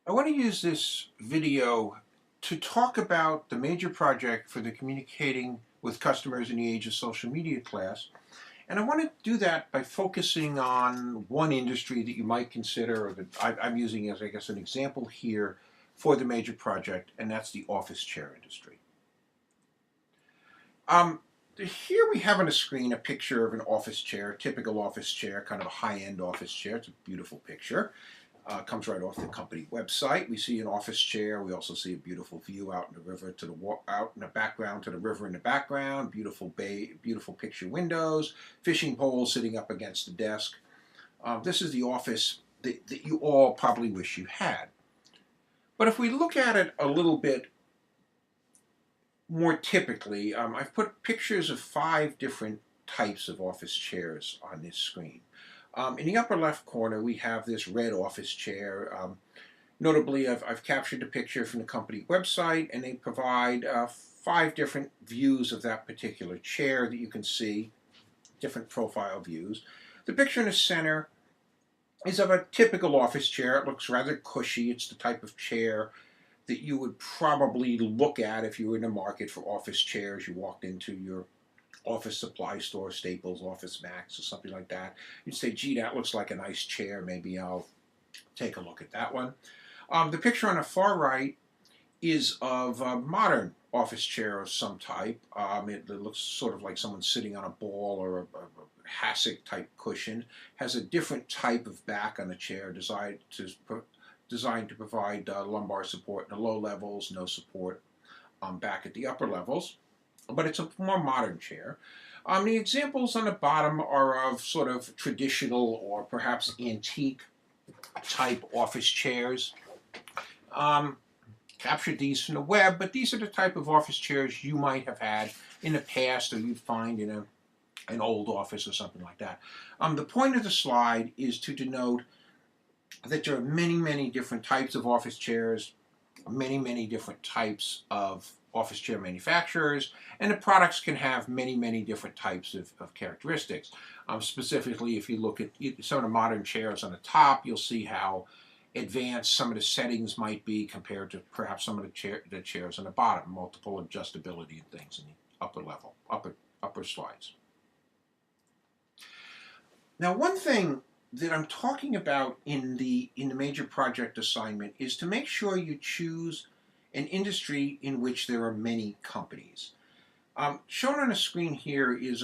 I want to use this video to talk about the major project for the communicating with customers in the age of social media class. And I want to do that by focusing on one industry that you might consider, or that I'm using as, I guess, an example here for the major project, and that's the office chair industry. Here we have on the screen a picture of an office chair, a typical office chair, kind of a high-end office chair. It's a beautiful picture. Comes right off the company website. We see an office chair. We also see a beautiful view out in the river to the out in the background to the river in the background. Beautiful bay, beautiful picture windows. Fishing pole sitting up against the desk. This is the office that you all probably wish you had. But if we look at it a little bit more typically, I've put pictures of 5 different types of office chairs on this screen. In the upper left corner, we have this red office chair. Notably, I've captured a picture from the company website, and they provide 5 different views of that particular chair that you can see, different profile views. The picture in the center is of a typical office chair. It looks rather cushy. It's the type of chair that you would probably look at if you were in the market for office chairs. You walked into your office supply store, Staples, Office Max, or something like that. You'd say, gee, that looks like a nice chair. Maybe I'll take a look at that one. The picture on the far right is of a modern office chair of some type. It looks sort of like someone sitting on a ball or a hassock type cushion. Has a different type of back on the chair designed to provide lumbar support in the low levels, no support back at the upper levels. But it's a more modern chair. The examples on the bottom are of sort of traditional or perhaps antique type office chairs. Captured these from the web, but these are the type of office chairs you might have had in the past, or you'd find in an old office or something like that. The point of the slide is to denote that there are many, many different types of office chairs, many, many different types of office chair manufacturers, and the products can have many, many different types of characteristics. Specifically, if you look at some of the modern chairs on the top, you'll see how advanced some of the settings might be compared to perhaps some of the chairs on the bottom, multiple adjustability and things in the upper slides. Now, one thing that I'm talking about in the major project assignment is to make sure you choose an industry in which there are many companies. Shown on the screen here is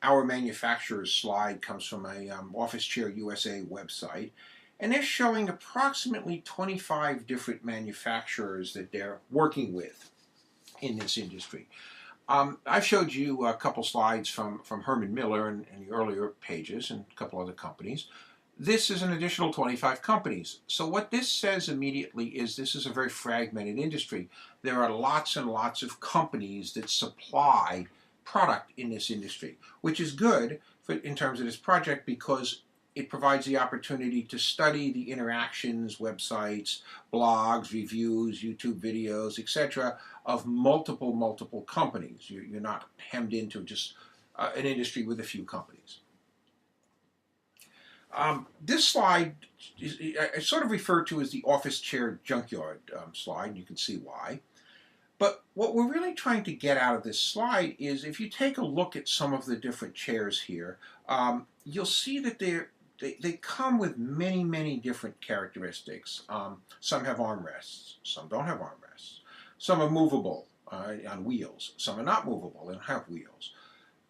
our manufacturer's slide. Comes from a Office Chair USA website, and they're showing approximately 25 different manufacturers that they're working with in this industry. I've showed you a couple slides from Herman Miller in the earlier pages and a couple other companies. This is an additional 25 companies. So what this says immediately is this is a very fragmented industry. There are lots and lots of companies that supply product in this industry, which is good in terms of this project because it provides the opportunity to study the interactions, websites, blogs, reviews, YouTube videos, etc. of multiple companies. You're not hemmed into just an industry with a few companies. This slide I sort of refer to as the office chair junkyard slide. You can see why. But what we're really trying to get out of this slide is if you take a look at some of the different chairs here, you'll see that they come with many, many different characteristics. Some have armrests, some don't have armrests. Some are movable on wheels, some are not movable and have wheels.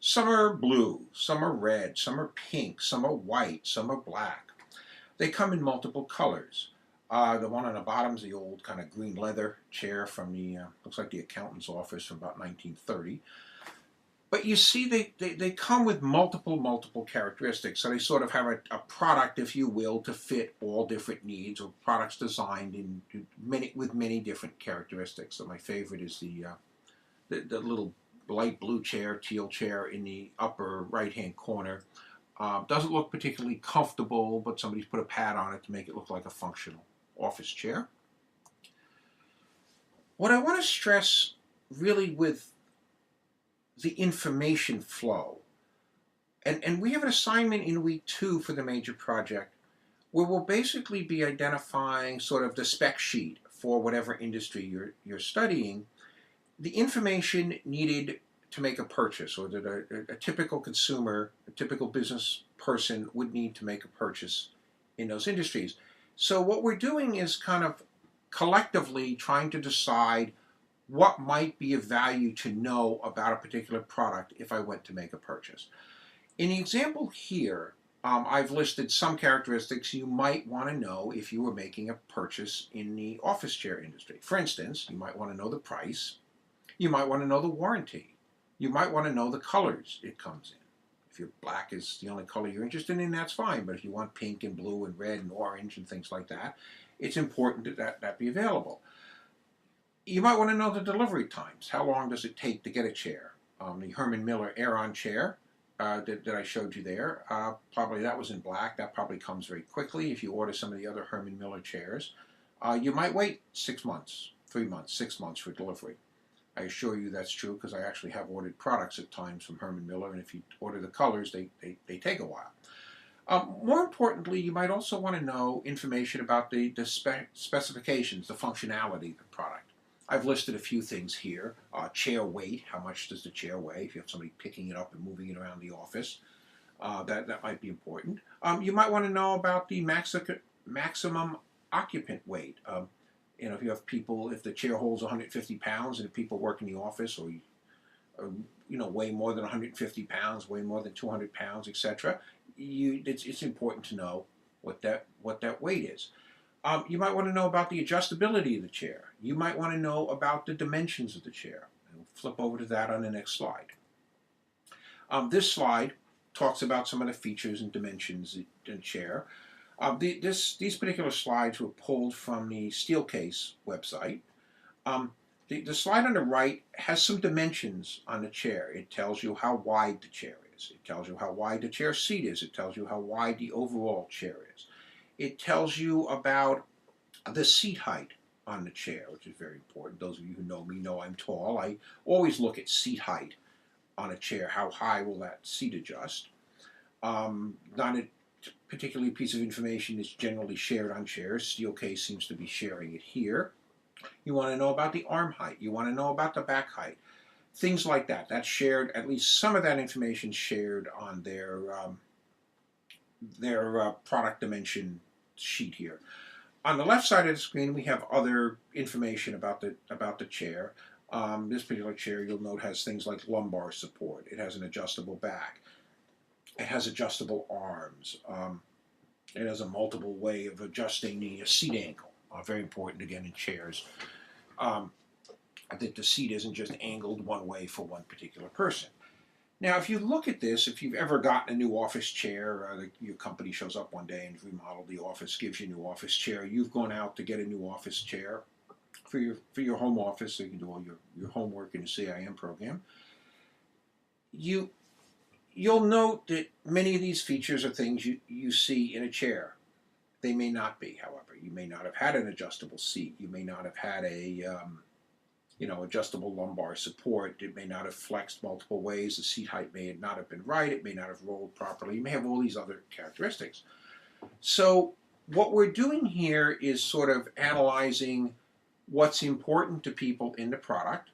Some are blue, some are red, some are pink, some are white, some are black. They come in multiple colors. The one on the bottom is the old kind of green leather chair from the, looks like the accountant's office from about 1930. But you see they come with multiple characteristics. So they sort of have a product, if you will, to fit all different needs, or products designed with many different characteristics. So my favorite is the little light blue chair, teal chair in the upper right-hand corner. Doesn't look particularly comfortable, but somebody's put a pad on it to make it look like a functional office chair. What I want to stress really with the information flow, and we have an assignment in week 2 for the major project where we'll basically be identifying sort of the spec sheet for whatever industry you're studying, the information needed to make a purchase, or that a typical consumer, a typical business person would need to make a purchase in those industries. So what we're doing is kind of collectively trying to decide what might be of value to know about a particular product if I went to make a purchase. In the example here, I've listed some characteristics you might want to know if you were making a purchase in the office chair industry. For instance, you might want to know the price. You might want to know the warranty. You might want to know the colors it comes in. If your black is the only color you're interested in, that's fine. But if you want pink and blue and red and orange and things like that, it's important that that be available. You might want to know the delivery times. How long does it take to get a chair? The Herman Miller Aeron chair that I showed you there, probably that was in black. That probably comes very quickly. If you order some of the other Herman Miller chairs, you might wait 6 months, 3 months, 6 months for delivery. I assure you that's true because I actually have ordered products at times from Herman Miller, and if you order the colors, they take a while. More importantly, you might also want to know information about the specifications, the functionality of the product. I've listed a few things here. Chair weight, how much does the chair weigh? If you have somebody picking it up and moving it around the office, that might be important. You might want to know about the maximum occupant weight. If you have people, if the chair holds 150 pounds and if people work in the office or weigh more than 150 pounds, weigh more than 200 pounds, etc., it's important to know what that weight is. You might want to know about the adjustability of the chair. You might want to know about the dimensions of the chair. We'll flip over to that on the next slide. This slide talks about some of the features and dimensions in the chair. These particular slides were pulled from the Steelcase website. The slide on the right has some dimensions on the chair. It tells you how wide the chair is. It tells you how wide the chair seat is. It tells you how wide the overall chair is. It tells you about the seat height on the chair, which is very important. Those of you who know me know I'm tall. I always look at seat height on a chair. How high will that seat adjust? Not a particular piece of information is generally shared on chairs. Steelcase seems to be sharing it here. You want to know about the arm height. You want to know about the back height. Things like that. That's shared, at least some of that information shared on their product dimension sheet here. On the left side of the screen, we have other information about the chair. This particular chair, you'll note, has things like lumbar support. It has an adjustable back. It has adjustable arms. It has a multiple way of adjusting the seat angle. Very important, again, in chairs. I think the seat isn't just angled one way for one particular person. Now, if you look at this, if you've ever gotten a new office chair, your company shows up one day and remodeled the office, gives you a new office chair, you've gone out to get a new office chair for your home office, so you can do all your homework in the CIM program. You'll note that many of these features are things you see in a chair. They may not be, however. You may not have had an adjustable seat. You may not have had a adjustable lumbar support. It may not have flexed multiple ways. The seat height may not have been right. It may not have rolled properly. You may have all these other characteristics. So what we're doing here is sort of analyzing what's important to people in the product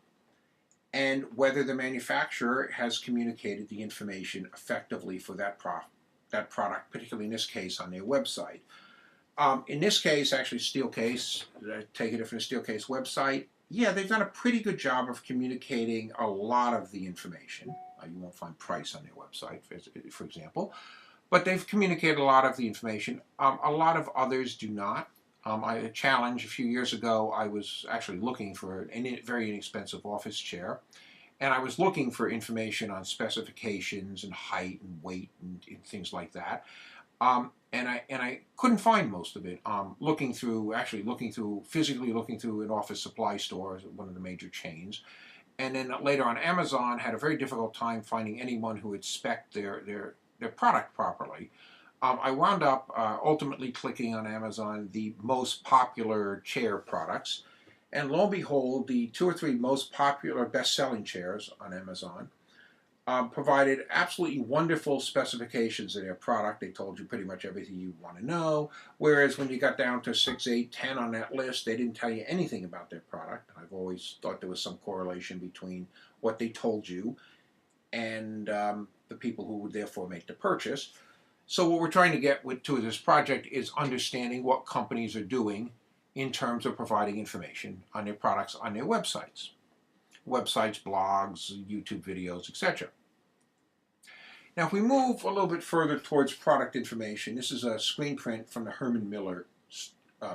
and whether the manufacturer has communicated the information effectively for that product, particularly in this case on their website. In this case, actually Steelcase, taking it from the Steelcase website, yeah, they've done a pretty good job of communicating a lot of the information. You won't find price on their website, for example, but they've communicated a lot of the information. A lot of others do not. A challenge a few years ago, I was actually looking for a very inexpensive office chair, and I was looking for information on specifications and height and weight and things like that. And I couldn't find most of it. Physically looking through an office supply store, one of the major chains, and then later on Amazon, had a very difficult time finding anyone who had spec'd their product properly. I wound up ultimately clicking on Amazon the most popular chair products, and lo and behold, the 2 or 3 most popular best-selling chairs on Amazon provided absolutely wonderful specifications of their product. They told you pretty much everything you want to know. Whereas when you got down to 6, 8, 10 on that list, they didn't tell you anything about their product. I've always thought there was some correlation between what they told you and the people who would therefore make the purchase. So what we're trying to get to this project is understanding what companies are doing in terms of providing information on their products on their websites. Websites, blogs, YouTube videos, etc. Now if we move a little bit further towards product information, this is a screen print from the Herman Miller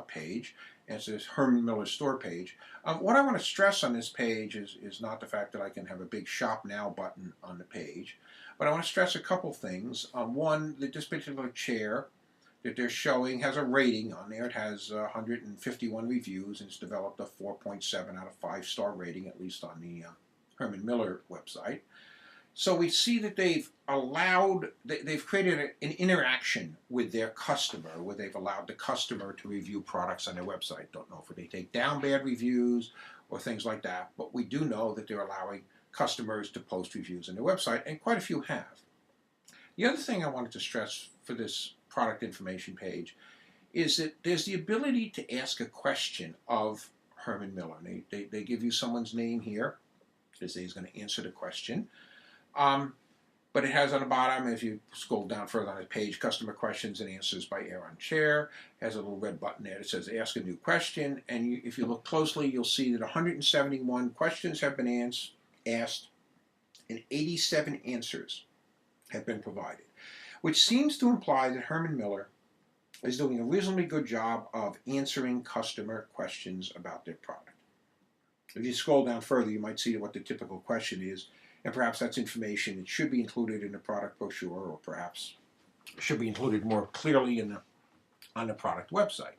page, and it's this Herman Miller store page. What I want to stress on this page is not the fact that I can have a big Shop Now button on the page, but I want to stress a couple things. One, that this particular chair that they're showing has a rating on there. It has 151 reviews, and it's developed a 4.7 out of 5-star rating, at least on the Herman Miller website. So we see that they've created an interaction with their customer, where they've allowed the customer to review products on their website. Don't know if they take down bad reviews or things like that, but we do know that they're allowing customers to post reviews on their website, and quite a few have. The other thing I wanted to stress for this product information page is that there's the ability to ask a question of Herman Miller. They give you someone's name here. They say he's going to answer the question. But it has on the bottom, if you scroll down further on the page, customer questions and answers by Aaron Chair. It has a little red button there that says ask a new question. And if you look closely, you'll see that 171 questions have been asked and 87 answers have been provided, which seems to imply that Herman Miller is doing a reasonably good job of answering customer questions about their product. If you scroll down further, you might see what the typical question is, and perhaps that's information that should be included in the product brochure, or perhaps should be included more clearly on the product website.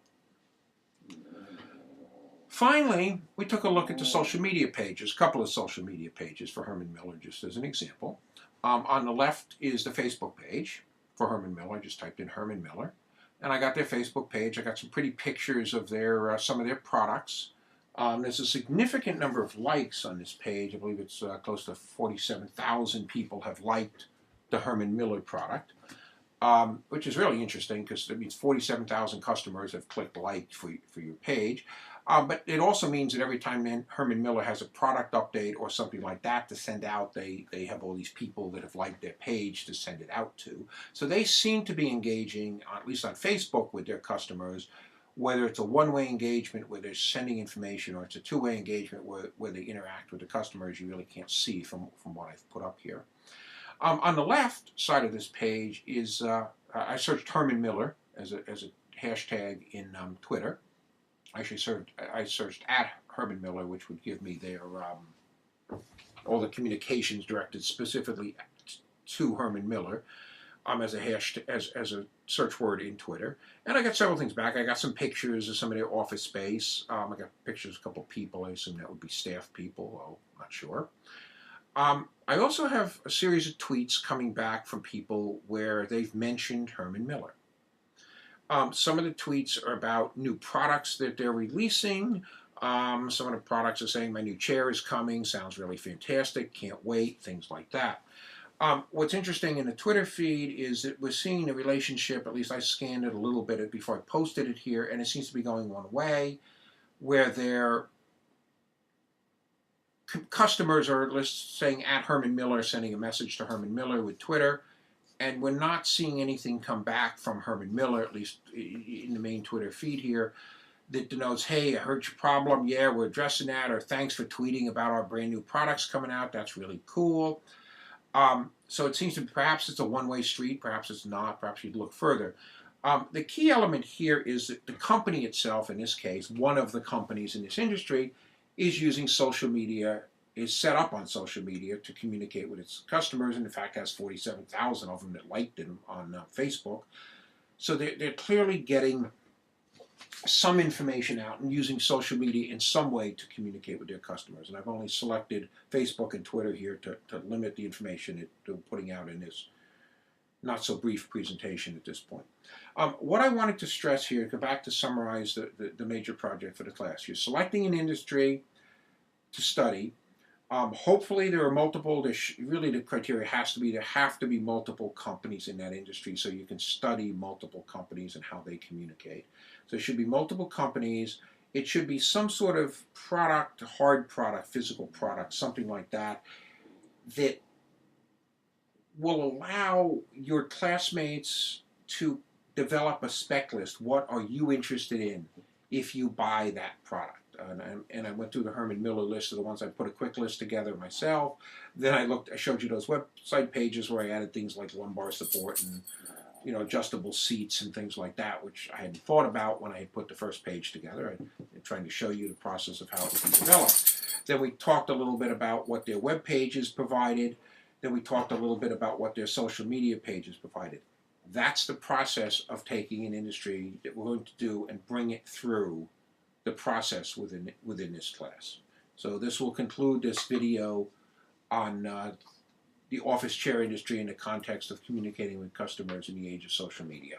Finally, we took a look at the social media pages, a couple of social media pages for Herman Miller, just as an example. On the left is the Facebook page for Herman Miller. I just typed in Herman Miller, and I got their Facebook page. I got some pretty pictures of their some of their products. There's a significant number of likes on this page. I believe it's close to 47,000 people have liked the Herman Miller product, which is really interesting because it means 47,000 customers have clicked like for your page. But it also means that every time Herman Miller has a product update or something like that to send out, they have all these people that have liked their page to send it out to. So they seem to be engaging, at least on Facebook, with their customers, whether it's a one-way engagement where they're sending information or it's a two-way engagement where they interact with the customers. You really can't see from what I've put up here. On the left side of this page is, I searched Herman Miller as a hashtag in Twitter. Actually, I searched at Herman Miller, which would give me their all the communications directed specifically to Herman Miller as a hashtag, as a search word in Twitter. And I got several things back. I got some pictures of some of their office space. I got pictures of a couple of people. I assume that would be staff people. Well, not sure. I also have a series of tweets coming back from people where they've mentioned Herman Miller. Some of the tweets are about new products that they're releasing. Some of the products are saying, my new chair is coming, sounds really fantastic, can't wait, things like that. What's interesting in the Twitter feed is that we're seeing a relationship, at least I scanned it a little bit before I posted it here, and it seems to be going one way, where their customers are saying at Herman Miller, sending a message to Herman Miller with Twitter, and we're not seeing anything come back from Herman Miller, at least in the main Twitter feed here, that denotes, hey, I heard your problem, yeah, we're addressing that, or thanks for tweeting about our brand new products coming out, that's really cool. So it seems to perhaps it's a one-way street, perhaps it's not, perhaps you'd look further. The key element here is that the company itself, in this case, one of the companies in this industry, is using social media, is set up on social media to communicate with its customers, and in fact has 47,000 of them that liked it on Facebook. So they're clearly getting some information out and using social media in some way to communicate with their customers. And I've only selected Facebook and Twitter here to limit the information that they're putting out in this not so brief presentation at this point. What I wanted to stress here, go back to summarize the major project for the class. You're selecting an industry to study. Hopefully there are multiple, really the criteria has to be, there have to be multiple companies in that industry so you can study multiple companies and how they communicate. So there should be multiple companies. It should be some sort of product, hard product, physical product, something like that, that will allow your classmates to develop a spec list. What are you interested in if you buy that product? And I went through the Herman Miller list of the ones. I put a quick list together myself. Then I showed you those website pages where I added things like lumbar support and adjustable seats and things like that, which I hadn't thought about when I had put the first page together. I'm trying to show you the process of how it can develop. Then we talked a little bit about what their web pages provided. Then we talked a little bit about what their social media pages provided. That's the process of taking an industry that we're going to do and bring it through the process within this class. So this will conclude this video on the office chair industry in the context of communicating with customers in the age of social media.